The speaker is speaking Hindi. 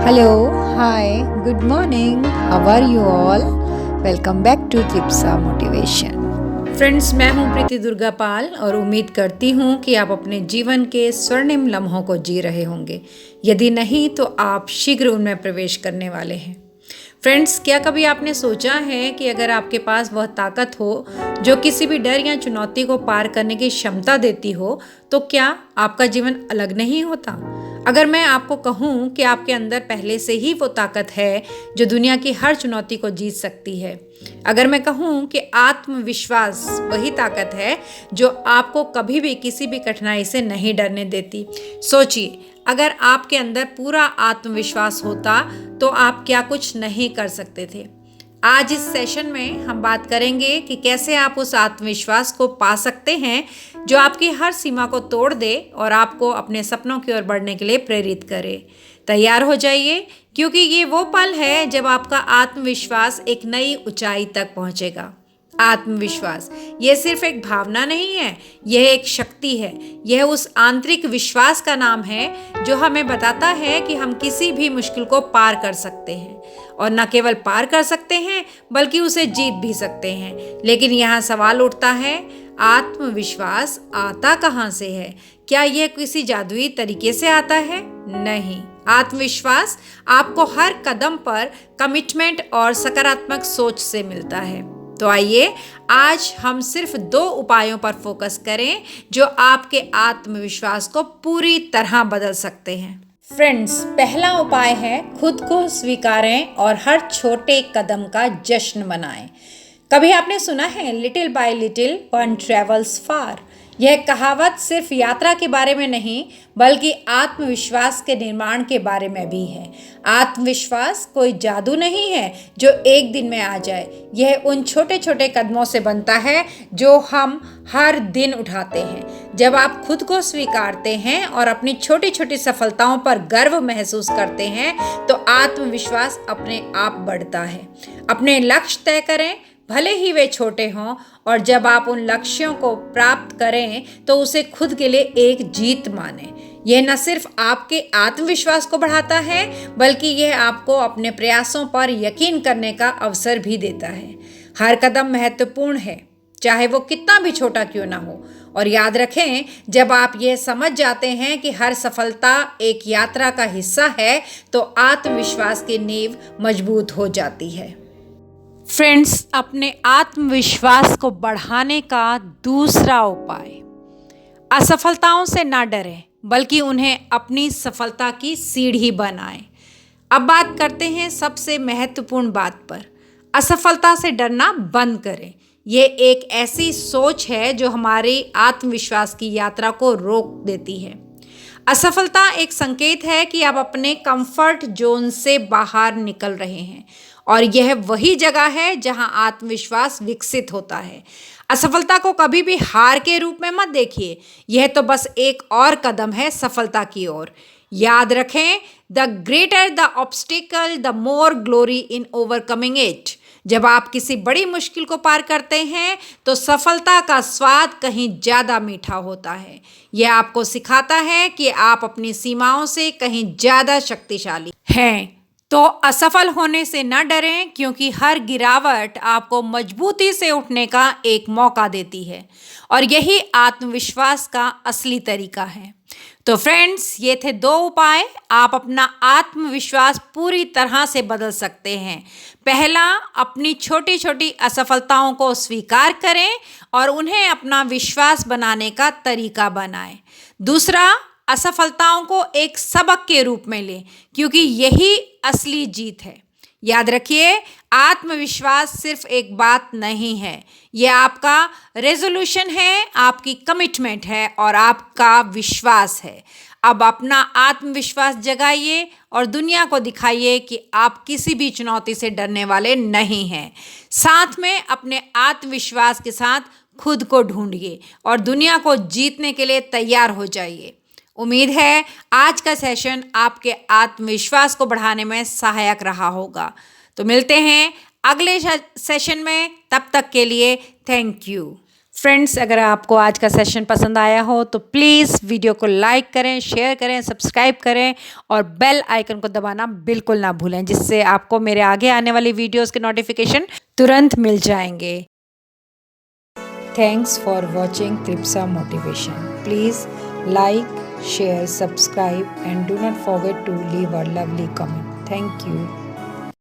Hello, hi, good morning. How are you all? Welcome back to Tripsa Motivation. Friends, मैं हूं प्रीति दुर्गापाल और उम्मीद करती हूं कि आप अपने जीवन के स्वर्णिम लम्हों को जी रहे होंगे। यदि नहीं तो आप शीघ्र उनमें प्रवेश करने वाले हैं। फ्रेंड्स, क्या कभी आपने सोचा है कि अगर आपके पास वह ताकत हो जो किसी भी डर या चुनौती को पार करने की क्षमता देती हो, तो क्या आपका जीवन अलग नहीं होता? अगर मैं आपको कहूँ कि आपके अंदर पहले से ही वो ताकत है जो दुनिया की हर चुनौती को जीत सकती है, अगर मैं कहूँ कि आत्मविश्वास वही ताकत है जो आपको कभी भी किसी भी कठिनाई से नहीं डरने देती। सोचिए, अगर आपके अंदर पूरा आत्मविश्वास होता तो आप क्या कुछ नहीं कर सकते थे। आज इस सेशन में हम बात करेंगे कि कैसे आप उस आत्मविश्वास को पा सकते हैं जो आपकी हर सीमा को तोड़ दे और आपको अपने सपनों की ओर बढ़ने के लिए प्रेरित करे। तैयार हो जाइए, क्योंकि ये वो पल है जब आपका आत्मविश्वास एक नई ऊंचाई तक पहुंचेगा। आत्मविश्वास ये सिर्फ एक भावना नहीं है, यह एक शक्ति है। यह उस आंतरिक विश्वास का नाम है जो हमें बताता है कि हम किसी भी मुश्किल को पार कर सकते हैं, और न केवल पार कर सकते हैं बल्कि उसे जीत भी सकते हैं। लेकिन यहाँ सवाल उठता है, आत्मविश्वास आता कहाँ से है? क्या यह किसी जादुई तरीके से आता है? नहीं, आत्मविश्वास आपको हर कदम पर कमिटमेंट और सकारात्मक सोच से मिलता है। तो आइए आज हम सिर्फ 2 उपायों पर फोकस करें जो आपके आत्मविश्वास को पूरी तरह बदल सकते हैं। फ्रेंड्स, पहला उपाय है खुद को स्वीकारें और हर छोटे कदम का जश्न मनाएं। कभी आपने सुना है, little by little one travels far. यह कहावत सिर्फ यात्रा के बारे में नहीं बल्कि आत्मविश्वास के निर्माण के बारे में भी है। आत्मविश्वास कोई जादू नहीं है जो एक दिन में आ जाए। यह उन छोटे छोटे कदमों से बनता है जो हम हर दिन उठाते हैं। जब आप खुद को स्वीकारते हैं और अपनी छोटी छोटी सफलताओं पर गर्व महसूस करते हैं तो आत्मविश्वास अपने आप बढ़ता है। अपने लक्ष्य तय करें, भले ही वे छोटे हों, और जब आप उन लक्ष्यों को प्राप्त करें तो उसे खुद के लिए एक जीत मानें। यह न सिर्फ आपके आत्मविश्वास को बढ़ाता है बल्कि यह आपको अपने प्रयासों पर यकीन करने का अवसर भी देता है। हर कदम महत्वपूर्ण है, चाहे वो कितना भी छोटा क्यों ना हो। और याद रखें, जब आप ये समझ जाते हैं कि हर सफलता एक यात्रा का हिस्सा है तो आत्मविश्वास की नींव मजबूत हो जाती है। फ्रेंड्स, अपने आत्मविश्वास को बढ़ाने का दूसरा उपाय, असफलताओं से ना डरें बल्कि उन्हें अपनी सफलता की सीढ़ी बनाएं। अब बात करते हैं सबसे महत्वपूर्ण बात पर, असफलता से डरना बंद करें। ये एक ऐसी सोच है जो हमारी आत्मविश्वास की यात्रा को रोक देती है। असफलता एक संकेत है कि आप अपने कंफर्ट जोन से बाहर निकल रहे हैं, और यह वही जगह है जहां आत्मविश्वास विकसित होता है। असफलता को कभी भी हार के रूप में मत देखिए, यह तो बस एक और कदम है सफलता की ओर। याद रखें, the greater the obstacle the more glory in overcoming it. जब आप किसी बड़ी मुश्किल को पार करते हैं तो सफलता का स्वाद कहीं ज़्यादा मीठा होता है। यह आपको सिखाता है कि आप अपनी सीमाओं से कहीं ज़्यादा शक्तिशाली हैं। तो असफल होने से न डरें, क्योंकि हर गिरावट आपको मजबूती से उठने का एक मौका देती है, और यही आत्मविश्वास का असली तरीका है। तो फ्रेंड्स, ये थे 2 उपाय, आप अपना आत्मविश्वास पूरी तरह से बदल सकते हैं। पहला, अपनी छोटी छोटी असफलताओं को स्वीकार करें और उन्हें अपना विश्वास बनाने का तरीका बनाएं। दूसरा, असफलताओं को एक सबक के रूप में लें, क्योंकि यही असली जीत है। याद रखिए, आत्मविश्वास सिर्फ एक बात नहीं है, यह आपका रेजोल्यूशन है, आपकी कमिटमेंट है और आपका विश्वास है। अब अपना आत्मविश्वास जगाइए और दुनिया को दिखाइए कि आप किसी भी चुनौती से डरने वाले नहीं हैं। साथ में अपने आत्मविश्वास के साथ खुद को ढूंढिए और दुनिया को जीतने के लिए तैयार हो जाइए। उम्मीद है आज का सेशन आपके आत्मविश्वास को बढ़ाने में सहायक रहा होगा। तो मिलते हैं अगले सेशन में, तब तक के लिए थैंक यू। फ्रेंड्स, अगर आपको आज का सेशन पसंद आया हो तो प्लीज़ वीडियो को लाइक करें, शेयर करें, सब्सक्राइब करें और बेल आइकन को दबाना बिल्कुल ना भूलें, जिससे आपको मेरे आगे आने वाली वीडियोस के नोटिफिकेशन तुरंत मिल जाएंगे। Thanks for watching Tripsa motivation. Please like, share, subscribe and do not forget to leave a lovely comment. Thank you.